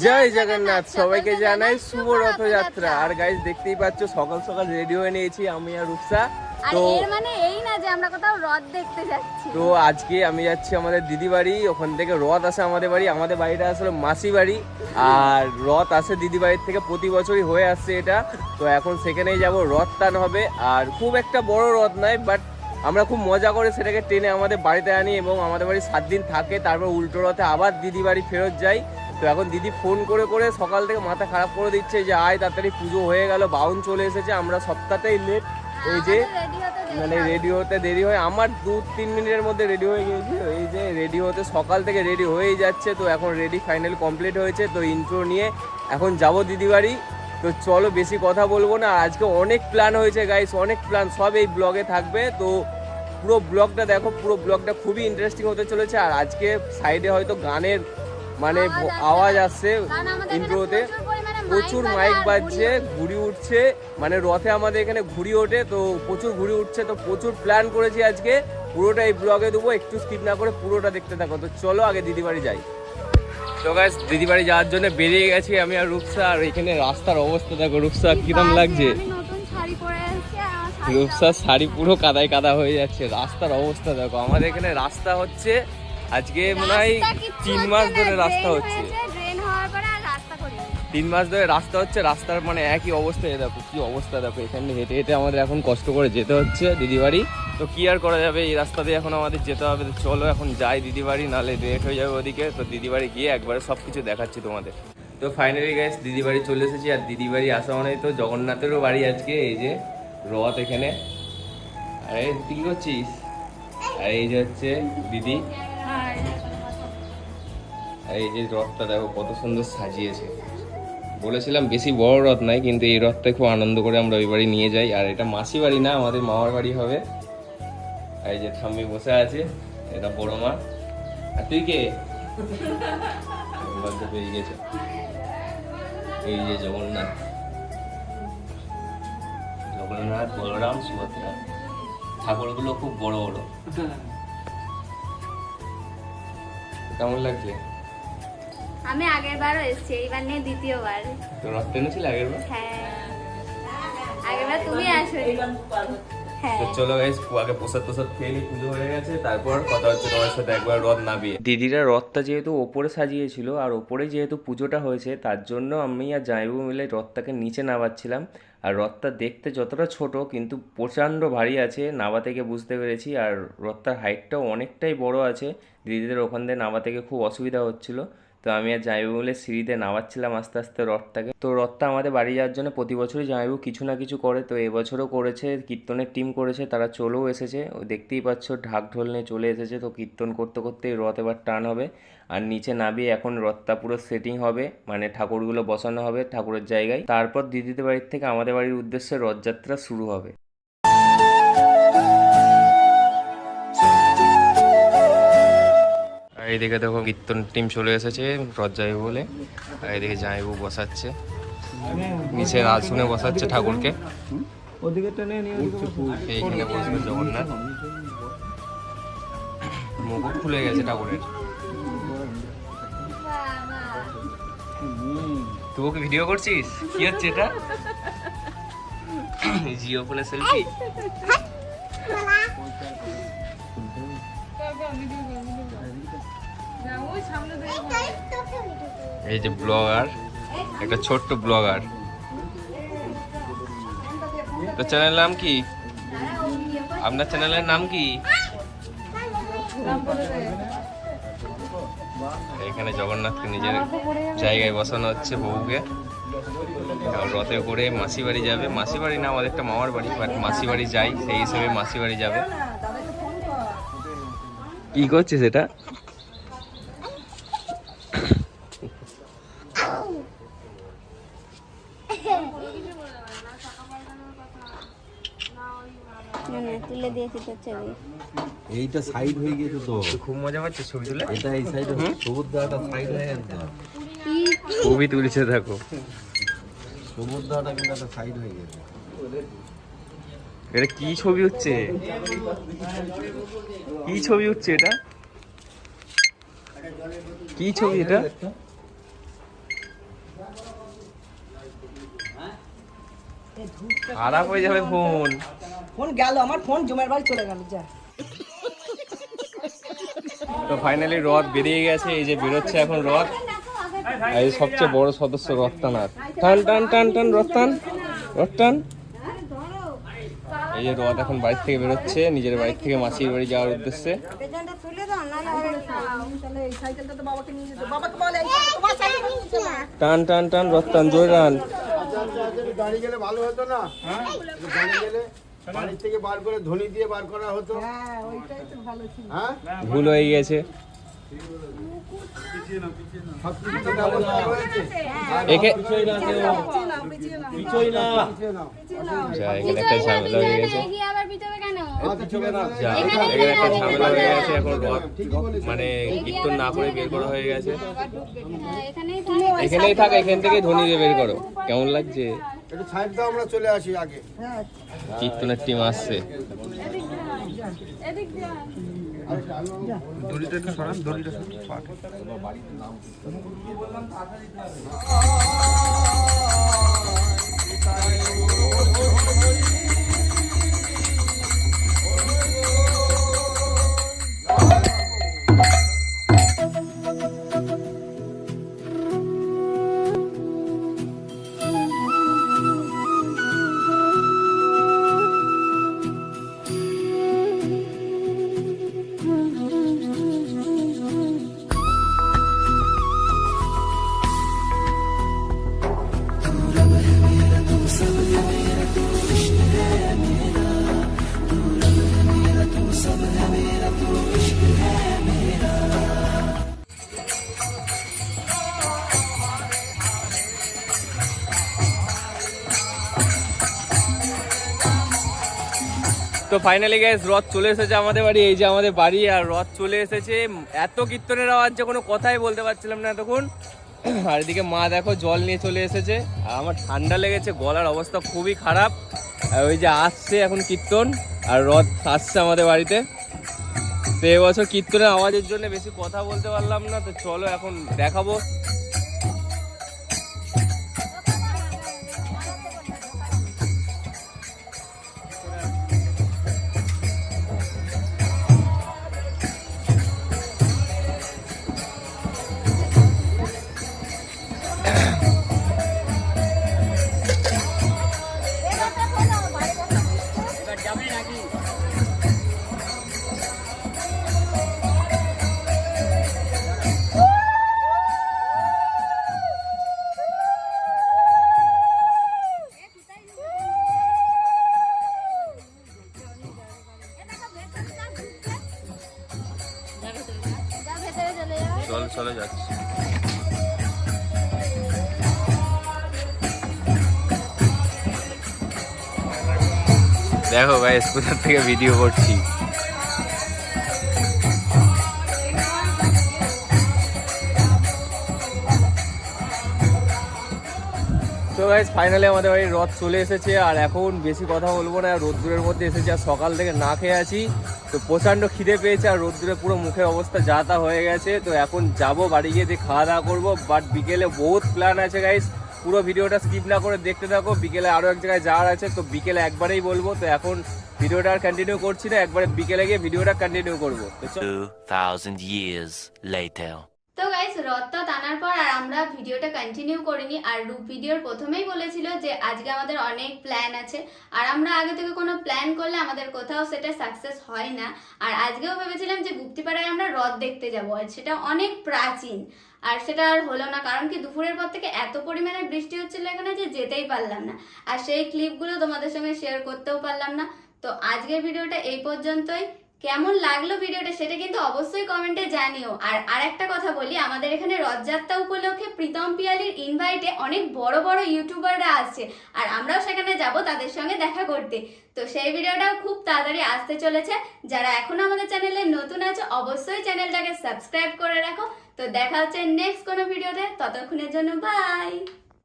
জয় জগন্নাথ, সবাইকে জানাই শুভ রথযাত্রা। আর গাইস দেখতেই পাচ্ছ সকাল সকাল রেডি হয়ে নিয়েছি আমি আর রূপসা। তো এর মানে এই না যে আমরা কোথাও রথ দেখতে যাচ্ছি। তো আজকে আমি যাচ্ছি আমাদের দিদি বাড়ি, ওখান থেকে রথ আসে আমাদের বাড়ি। আমাদের বাড়িটা আসলে মাসি বাড়ি, আর রথ আসে দিদি বাড়ির থেকে, প্রতি বছরই হয়ে আসছে এটা। তো এখন সেখানেই যাব, রথ টান হবে। আর খুব একটা বড় রথ নয়, বাট আমরা খুব মজা করে সেটাকে টেনে আমাদের বাড়িতে আনি এবং আমাদের বাড়ি 7 দিন থাকে, তারপর উল্টো রথে আবার দিদি বাড়ি ফেরত যাই। তো এখন দিদি ফোন করে করে সকাল থেকে মাথা খারাপ করে দিচ্ছে যে আয় তাড়াতাড়ি, পুজো হয়ে গেল, বাউন চলে এসেছে, আমরা সপ্তাহতেই লেট। এই যে মানে রেডি হতে দেরি হয়, আমার 2-3 মিনিটের মধ্যে রেডি হয়ে গিয়েছি। এই যে রেডি হতে সকাল থেকে রেডি হয়েই যাচ্ছে। তো এখন রেডি ফাইনাল কমপ্লিট হয়েছে। তো ইন্ট্রো নিয়ে এখন যাব দিদি বাড়ি। তো চলো বেশি কথা বলবো না। আজকে অনেক প্ল্যান হয়েছে গাইস, অনেক প্ল্যান, সব এই ব্লগে থাকবে। তো পুরো ব্লগটা দেখো, পুরো ব্লগটা খুবই ইন্টারেস্টিং হতে চলেছে। আর আজকে সাইডে হয়তো গানের মানে আওয়াজ আসছে, ইন্ট্রোতে প্রচুর মাইক বাজছে, ঘুড়ি উঠছে, মানে রথে আমাদের এখানে ঘুড়ি ওঠে, তো প্রচুর ঘুড়ি উঠছে। তো প্রচুর প্ল্যান করেছি আজকে, পুরোটা এই ব্লগে দেবো, একটু স্কিপ না করে পুরোটা দেখতে থাকো। তো চলো আগে দিদি বাড়ি যাই। তো গাইস দিদি বাড়ি যাওয়ার জন্য বেরিয়ে গেছি আমি আর রূপসা। আর এখানে রাস্তার অবস্থা দেখো, রূপসা কিরম লাগছে। রূপসার শাড়ি পুরো কাদায় কাদা হয়ে যাচ্ছে। রাস্তার অবস্থা দেখো, আমাদের এখানে রাস্তা হচ্ছে আজকে মনে হয় 3 মাস ধরে রাস্তা হচ্ছে, 3 মাস ধরে রাস্তা হচ্ছে। রাস্তার মানে একই অবস্থা, দেখো কি অবস্থা দেখো। এখানে হেঁটে হেঁটে আমাদের এখন কষ্ট করে যেতে হচ্ছে দিদি বাড়ি। তো কি আর করা যাবে, এই রাস্তা দিয়ে এখন আমাদের যেতে হবে। তো চলো এখন যাই দিদি বাড়ি, নাহলে লেট হয়ে যাবে ওদিকে। তো দিদি বাড়ি গিয়ে একবারে সব কিছু দেখাচ্ছি তোমাদের। তো ফাইনালি গাইস দিদি বাড়ি চলে এসেছি। আর দিদি বাড়ি আসা মানে তো জগন্নাথেরও বাড়ি আজকে। এই যে রথ এখানে, আরে তুই কি করছিস? আর এই যে হচ্ছে দিদি, আর এই যে রথটা দেখো কত সুন্দর সাজিয়েছে। বলেছিলাম বেশি বড় রথ নাই, কিন্তু এই রথটা খুব আনন্দ করে আমরা ওই বাড়ি নিয়ে যাই। আর এটা মাসি বাড়ি না, আমাদের মামার বাড়ি হবে। আর এই যে ঠাম্মি বসে আছে, এটা বড় মা। আর তুই কে? পেয়ে গেছে। এই যে জগন্নাথ, জগন্নাথ, বলরাম, সুভদ্রা, ঠাকুরগুলো খুব বড় বড়। কেমন লাগছে? আমি আগের বারও এসেছি, এইবার নিয়ে দ্বিতীয়বার। তো রথ টেনেছিল আগের বার? হ্যাঁ, আগের বার তুমি আসোনি। তো চলো গাইস আগে প্রসাদ খেয়ে নি, পুজো হয়ে গেছে, তারপর কথা হচ্ছে তোমার সাথে একবার রথ নামিয়ে। দিদিরা রথটা যেহেতু ওপরে সাজিয়েছিল আর ওপরে যেহেতু পুজোটা হয়েছে, তার জন্য আমি আর জামাইবু মিলে রথটাকে নিচে নামাচ্ছিলাম। আর রথটা দেখতে যতটা ছোট কিন্তু প্রচণ্ড ভারী আছে, নাবা থেকে বুঝতে পেরেছি। আর রথটার হাইটটাও অনেকটাই বড় আছে, দিদিদের ওখান থেকে নাবা থেকে খুব অসুবিধা হচ্ছিলো। তো আমি আর জামাইবু মিলে সিঁড়িতে নামাচ্ছিলাম আস্তে আস্তে রথটাকে। তো রথটা আমাদের বাড়ি যাওয়ার জন্য প্রতি বছরই জামাইবু কিছু না কিছু করে, তো এবছরও করেছে, কীর্তনের টিম করেছে, তারা চলেও এসেছে। দেখতেই পাচ্ছ ঢাক ঢোল নিয়ে চলে এসেছে। তো কীর্তন করতে করতে রথ এবার টান হবে। আর নিচে নামিয়ে এখন রথটা পুরো সেটিং হবে, মানে ঠাকুরগুলো বসানো হবে ঠাকুরের জায়গায়। তারপর দিদিদের বাড়ির থেকে আমাদের বাড়ির উদ্দেশ্যে রথযাত্রা শুরু হবে। আর এইদিকে দেখো কীর্তন টিম চলে এসেছে রথ যাইব বলে। আর এইদিকে জামাইবু বসাচ্ছে, নিচের আসনে বসাচ্ছে ঠাকুরকে। এইখানে বসবে জগন্নাথ, মুকুট খুলে গেছে ঠাকুরের। তুই ওকে ভিডিও করছিস? কি হচ্ছে এটা? জিও ফোনে সেলফি। এই যে ব্লগার, একটা ছোট্ট ব্লগার। তো চ্যানেলের নাম কি? আপনার চ্যানেলের নাম কি? এখানে জগন্নাথকে নিজের জায়গায় বসানো হচ্ছে বউকে। রথে করে মাসি বাড়ি যাবে, মাসি বাড়ি না আমাদের একটা মামার বাড়ি, বাট মাসি বাড়ি যাই সেই হিসেবে মাসি বাড়ি যাবে। কি করছিস এটা? তুলে দিয়েছি তো ছবি, এইটা সাইড হয়ে গেছে তো খুব মজা পাচ্ছে ছবি তুলে। এটা এই সাইডে সবুজ দাটা সাইড হয়ে গেছে, ছবি তুলছে দেখো। সবুজ দাটা কিন্তু একটা সাইড হয়ে গেছে। এটা কি ছবি হচ্ছে? কি ছবি হচ্ছে এটা? কি ছবি এটা? খারাপ হয়ে যাবে ফোন। ফোন গেল আমার, ফোন জমের বাড়ি চলে গেল যা। তো ফাইনালি রথ বেরিয়ে গেছে, এই যে বেরোচ্ছে এখন রথ। এই সবচেয়ে বড় সদস্য রথটানার, টান টান টান টান রথ টান, রথ টান। এই যে রথ এখন বাড়ি থেকে বেরোচ্ছে, নিজের বাড়ি থেকে মাসির বাড়ি যাওয়ার উদ্দেশ্যে। টান টান টান রথ টান, জোরে টান। গাড়ি গেলে ভালো হতো না? গাড়ি গেলে বাড়ির থেকে বার করে ধনী দিয়ে বার করা হতো। হ্যাঁ, ভুল হয়ে গেছে। সব কিছু টাকা পয়সা হয়েছে। একে পিছোই না। যা, এখানে একটা ঝামেলা হয়ে গেছে। এগিয়ে আবার পিছবে কেন? যা, এখানে একটা ঝামেলা হয়ে গেছে। এখন রথ মানে কীর্তন না করে বের করা হয়ে গেছে। হ্যাঁ, এখানেই এখানেই থাক, এখান থেকেই ধনী দিয়ে বের করো। কেমন লাগছে? একটু সাইড দাও, আমরা চলে আসি আগে। কীর্তনের টিম আসছে। এদিক দিয়ে তো ফাইনালি গাইস রথ চলে এসেছে আমাদের বাড়ি। এই যে আমাদের বাড়ি, আর রথ চলে এসেছে। এত কীর্তনের আওয়াজ যে কোনো কথাই বলতে পারছিলাম না এতক্ষণ। আর এদিকে মা দেখো জল নিয়ে চলে এসেছে। আর আমার ঠান্ডা লেগেছে, গলার অবস্থা খুবই খারাপ। আর ওই যে আসছে এখন কীর্তন, আর রথ আসছে আমাদের বাড়িতে। তো এবছর কীর্তনের আওয়াজের জন্য বেশি কথা বলতে পারলাম না। তো চলো এখন দেখাবো। চল চলে যাচ্ছি। দেখো গাইস কোথা থেকে ভিডিও করছি। তো গাইস ফাইনালি আমাদের বাড়ির রথ চলে এসেছে। আর এখন বেশি কথা বলবো না, রোদ্দুরের মধ্যে এসেছে। আর সকাল থেকে না খেয়ে আছি, তো প্রচণ্ড খিদে পেয়েছে। আর রোদ্দুরে পুরো মুখের অবস্থা যা তা হয়ে গেছে। তো এখন যাবো বাড়ি গিয়ে দিয়ে খাওয়া দাওয়া করবো। বাট বিকেলে বহুত প্ল্যান আছে গাইস, পুরো ভিডিওটা স্কিপ না করে দেখতে থাকো। বিকেলে আরও এক জায়গায় যাওয়ার আছে, তো বিকেলে একবারেই বলবো। তো এখন ভিডিওটা আর কন্টিনিউ করছি না, একবারে বিকেলে গিয়ে ভিডিওটা কন্টিনিউ করবো। 2000 years later. তো গাইস রথটা টানার পর আর আমরা ভিডিওটা কন্টিনিউ করিনি। আর রূপ ভিডিওর প্রথমেই বলেছিল যে আজকে আমাদের অনেক প্ল্যান আছে, আর আমরা আগে থেকে কোনো প্ল্যান করলে আমাদের কোথাও সেটা সাকসেস হয় না। আর আজকেও ভেবেছিলাম যে গুপ্তিপাড়ায় আমরা রথ দেখতে যাবো, আর সেটা অনেক প্রাচীন। আর সেটা আর হলো না, কারণ কি দুপুরের পর থেকে এত পরিমাণে বৃষ্টি হচ্ছিল এখানে যে যেতেই পারলাম না। আর সেই ক্লিপগুলো তোমাদের সঙ্গে শেয়ার করতেও পারলাম না। তো আজকের ভিডিওটা এই পর্যন্তই। কেমন লাগলো ভিডিওটা সেটা কিন্তু অবশ্যই কমেন্টে জানিও। আর আরেকটা কথা বলি, আমাদের এখানে রথযাত্রা উপলক্ষে প্রীতম পিয়ালির ইনভাইটে অনেক বড় বড় ইউটিউবাররা আসছে, আর আমরাও সেখানে যাব তাদের সঙ্গে দেখা করতে। তো সেই ভিডিওটাও খুব তাড়াতাড়ি আসতে চলেছে। যারা এখনো আমাদের চ্যানেলে নতুন আছে অবশ্যই চ্যানেলটাকে সাবস্ক্রাইব করে রাখো। তো দেখা হচ্ছে নেক্সট কোনো ভিডিওতে, ততক্ষণের জন্য বাই।